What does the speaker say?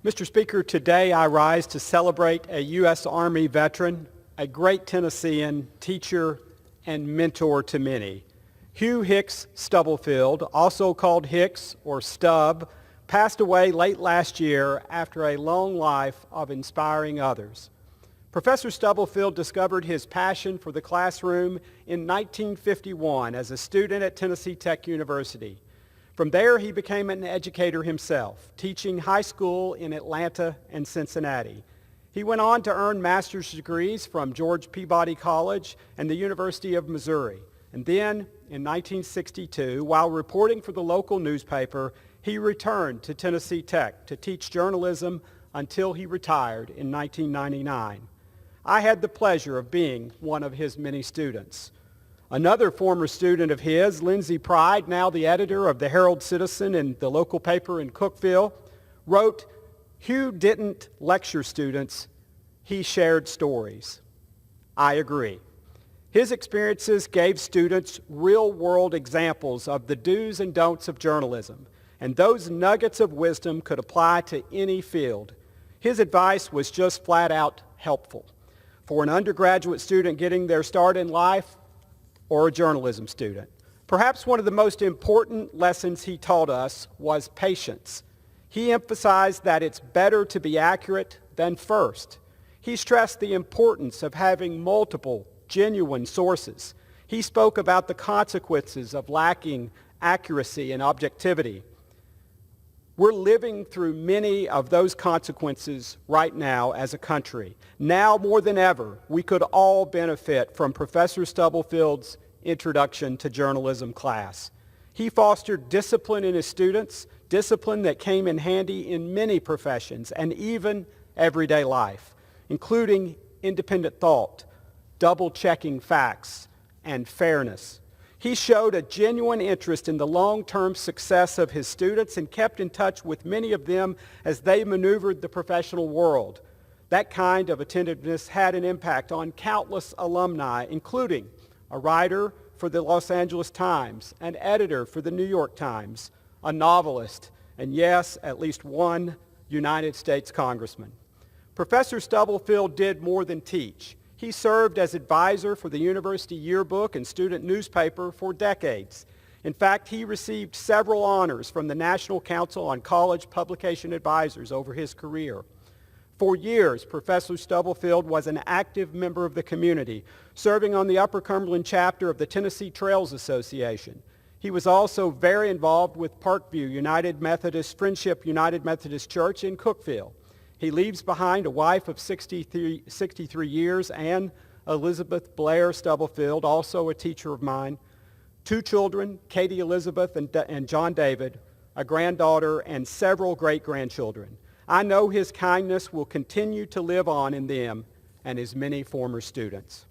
Mr. Speaker, today I rise to celebrate a U.S. Army veteran, a great Tennessean, teacher, and mentor to many. Hugh Hix Stubblefield, also called Hix or Stubb, passed away late last year after a long life of inspiring others. Professor Stubblefield discovered his passion for the classroom in 1951 as a student at Tennessee Tech University. From there, he became an educator himself, teaching high school in Atlanta and Cincinnati. He went on to earn master's degrees from George Peabody College and the University of Missouri. And then, in 1962, while reporting for the local newspaper, he returned to Tennessee Tech to teach journalism until he retired in 1999. I had the pleasure of being one of his many students. Another former student of his, Lindsay Pride, now the editor of the Herald-Citizen and the local paper in Cookeville, wrote, "Hugh didn't lecture students, he shared stories." I agree. His experiences gave students real-world examples of the do's and don'ts of journalism, and those nuggets of wisdom could apply to any field. His advice was just flat out helpful for an undergraduate student getting their start in life or a journalism student. Perhaps one of the most important lessons he taught us was patience. He emphasized that it's better to be accurate than first. He stressed the importance of having multiple, genuine sources. He spoke about the consequences of lacking accuracy and objectivity. We're living through many of those consequences right now as a country. Now more than ever, we could all benefit from Professor Stubblefield's introduction to journalism class. He fostered discipline in his students, discipline that came in handy in many professions and even everyday life, including independent thought, double-checking facts, and fairness. He showed a genuine interest in the long-term success of his students and kept in touch with many of them as they maneuvered the professional world. That kind of attentiveness had an impact on countless alumni, including a writer for the Los Angeles Times, an editor for the New York Times, a novelist, and yes, at least one United States congressman. Professor Stubblefield did more than teach. He served as advisor for the university yearbook and student newspaper for decades. In fact, he received several honors from the National Council on College Publication Advisors over his career. For years, Professor Stubblefield was an active member of the community, serving on the Upper Cumberland chapter of the Tennessee Trails Association. He was also very involved with Parkview United Methodist Friendship United Methodist Church in Cookeville. He leaves behind a wife of 63 years, Anne Elizabeth Blair Stubblefield, also a teacher of mine, 2 children, Katie Elizabeth and John David, a granddaughter, and several great-grandchildren. I know his kindness will continue to live on in them and his many former students.